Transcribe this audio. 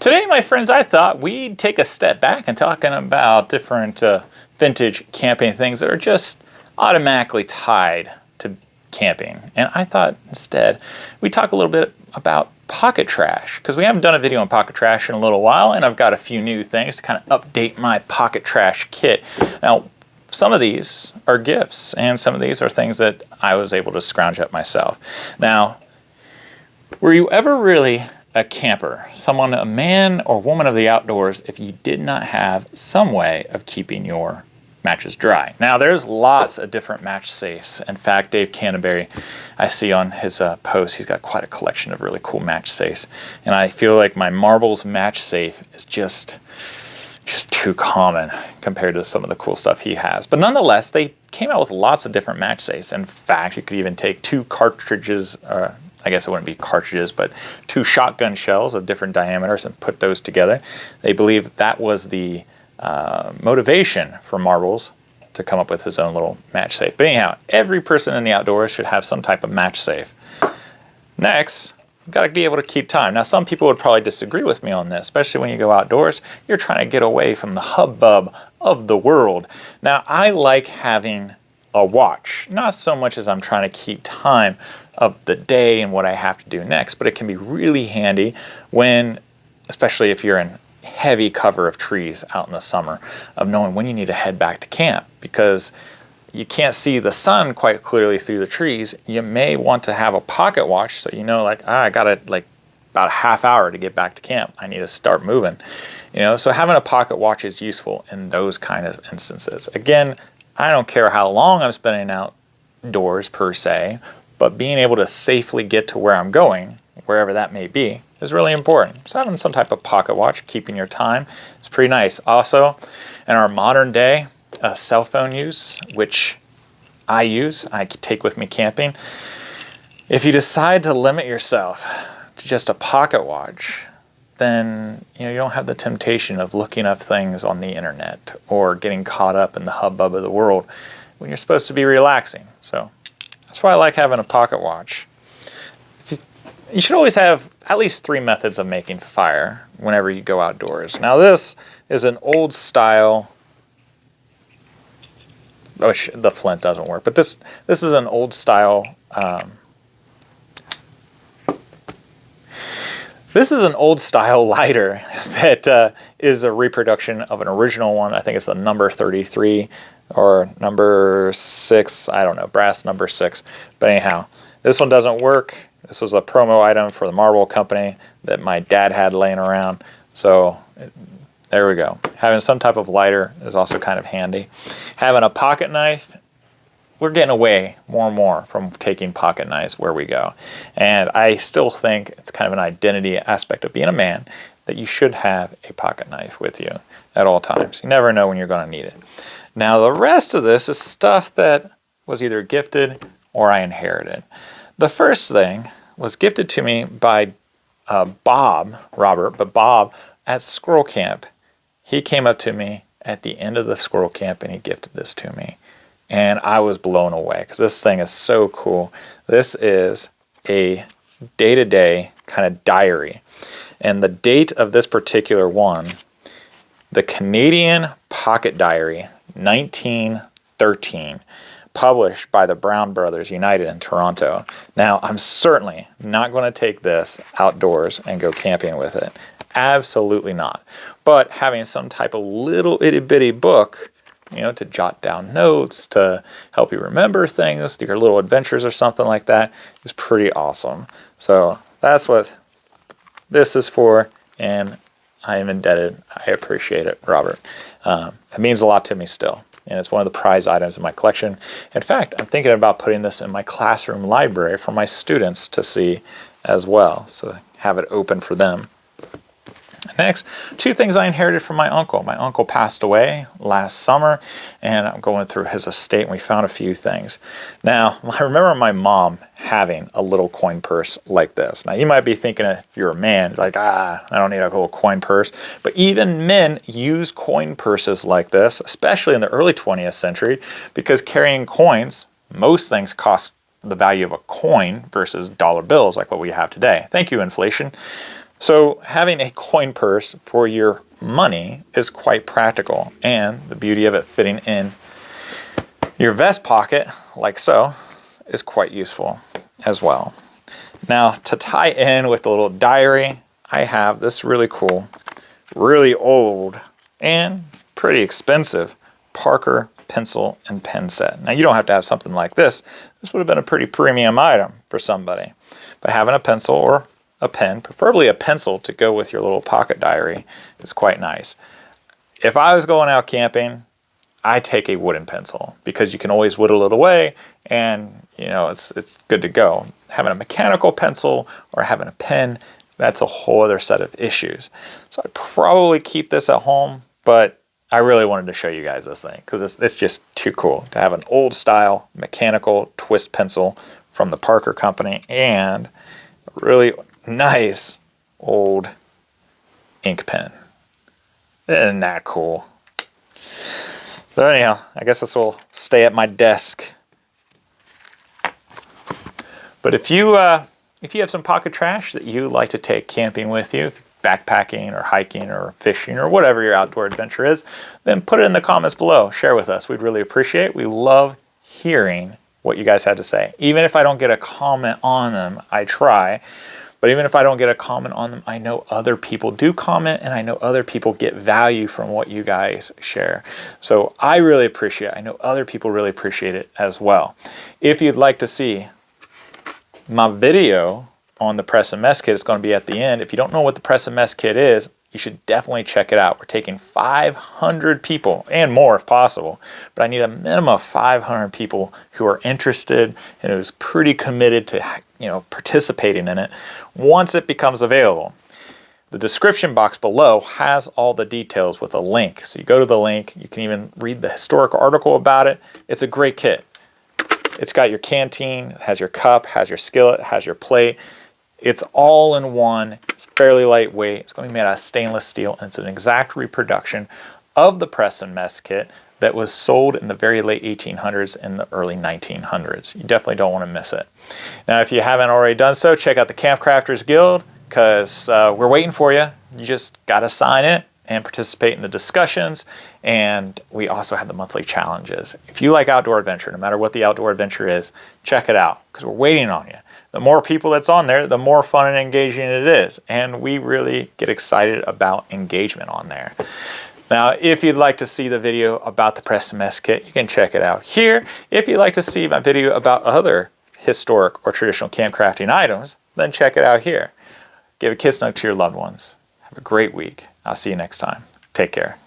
Today, my friends, I thought we'd take a step back and talking about different vintage camping things that are just automatically tied to camping. And I thought instead we'd talk a little bit about pocket trash, because we haven't done a video on pocket trash in a little while, and I've got a few new things to kind of update my pocket trash kit. Now, some of these are gifts, and some of these are things that I was able to scrounge up myself. Now, were you ever really a camper, someone, a man or woman of the outdoors, if you did not have some way of keeping your matches dry? Now, there's lots of different match safes. In fact, Dave Canterbury, I see on his post, he's got quite a collection of really cool match safes. And I feel like my Marbles match safe is just too common compared to some of the cool stuff he has. But nonetheless, they came out with lots of different match safes. In fact, you could even take two cartridges, I guess it wouldn't be cartridges, but two shotgun shells of different diameters and put those together. They believe that was the motivation for Marbles to come up with his own little match safe. But anyhow, every person in the outdoors should have some type of match safe. Next, you've got to be able to keep time. Now, some people would probably disagree with me on this, especially when you go outdoors. You're trying to get away from the hubbub of the world. Now, I like having a watch, not so much as I'm trying to keep time of the day and what I have to do next, but it can be really handy when, especially if you're in heavy cover of trees out in the summer, of knowing when you need to head back to camp, because you can't see the sun quite clearly through the trees. You may want to have a pocket watch so you know, like, I got about a half hour to get back to camp. I need to start moving. So having a pocket watch is useful in those kind of instances. Again, I don't care how long I'm spending outdoors per se, but being able to safely get to where I'm going, wherever that may be, is really important. So having some type of pocket watch, keeping your time, is pretty nice. Also, in our modern day cell phone use, which I take with me camping, if you decide to limit yourself to just a pocket watch, then you don't have the temptation of looking up things on the internet or getting caught up in the hubbub of the world when you're supposed to be relaxing. So that's why I like having a pocket watch. You should always have at least 3 methods of making fire whenever you go outdoors. Now, this is an old style, which the flint doesn't work, but this is an old style lighter that is a reproduction of an original one. I think it's the number 33 or number 6, I don't know, brass number 6. But anyhow, this one doesn't work. This was a promo item for the Marble Company that my dad had laying around. So there we go. Having some type of lighter is also kind of handy. Having a pocket knife, we're getting away more and more from taking pocket knives where we go. And I still think it's kind of an identity aspect of being a man that you should have a pocket knife with you at all times. You never know when you're going to need it. Now, the rest of this is stuff that was either gifted or I inherited. The first thing was gifted to me by Bob at Squirrel Camp. He came up to me at the end of the Squirrel Camp and he gifted this to me. And I was blown away because this thing is so cool. This is a day-to-day kind of diary. And the date of this particular one, the Canadian Pocket Diary, 1913. Published by the Brown Brothers United in Toronto. Now, I'm certainly not going to take this outdoors and go camping with it. Absolutely not. But having some type of little itty-bitty book, to jot down notes, to help you remember things, your little adventures or something like that, is pretty awesome. So that's what this is for, and I am indebted. I appreciate it, Robert. It means a lot to me still. And it's one of the prize items in my collection. In fact, I'm thinking about putting this in my classroom library for my students to see as well. So have it open for them. Next, 2 things I inherited from my uncle. My uncle passed away last summer, and I'm going through his estate, and we found a few things. Now, I remember my mom having a little coin purse like this. Now, you might be thinking if you're a man, like, I don't need a little coin purse. But even men use coin purses like this, especially in the early 20th century, because carrying coins, most things cost the value of a coin versus dollar bills like what we have today. Thank you, inflation. So having a coin purse for your money is quite practical, and the beauty of it fitting in your vest pocket, like so, is quite useful as well. Now, to tie in with the little diary, I have this really cool, really old, and pretty expensive Parker pencil and pen set. Now, you don't have to have something like this. This would have been a pretty premium item for somebody. But having a pencil or a pen, preferably a pencil to go with your little pocket diary, is quite nice. If I was going out camping, I take a wooden pencil because you can always whittle it away and it's good to go. Having a mechanical pencil or having a pen, that's a whole other set of issues. So I'd probably keep this at home, but I really wanted to show you guys this thing because it's just too cool to have an old style mechanical twist pencil from the Parker company and a really nice old ink pen. Isn't that cool? So anyhow, I guess this will stay at my desk. But if you have some pocket trash that you like to take camping with you, backpacking or hiking or fishing or whatever your outdoor adventure is, then put it in the comments below. Share with us. We'd really appreciate it. We love hearing what you guys had to say. Even if I don't get a comment on them, I try. But even if I don't get a comment on them, I know other people do comment and I know other people get value from what you guys share. So I really appreciate it. I know other people really appreciate it as well. If you'd like to see my video on the Press and Mess Kit, it's going to be at the end. If you don't know what the Press and Mess Kit is, you should definitely check it out. We're taking 500 people and more if possible, but I need a minimum of 500 people who are interested and who's pretty committed to participating in it once it becomes available. The description box below has all the details with a link. So you go to the link, you can even read the historical article about it. It's a great kit. It's got your canteen, has your cup, has your skillet, has your plate. It's all in one. It's fairly lightweight. It's going to be made out of stainless steel, and it's an exact reproduction of the Press and Mess Kit that was sold in the very late 1800s and the early 1900s. You definitely don't want to miss it. Now, if you haven't already done so, check out the Camp Crafters Guild because we're waiting for you. You just got to sign it and participate in the discussions. And we also have the monthly challenges. If you like outdoor adventure, no matter what the outdoor adventure is, check it out because we're waiting on you. The more people that's on there, the more fun and engaging it is. And we really get excited about engagement on there. Now, if you'd like to see the video about the Press and Mess Kit, you can check it out here. If you'd like to see my video about other historic or traditional camp crafting items, then check it out here. Give a kiss hug to your loved ones. Have a great week. I'll see you next time. Take care.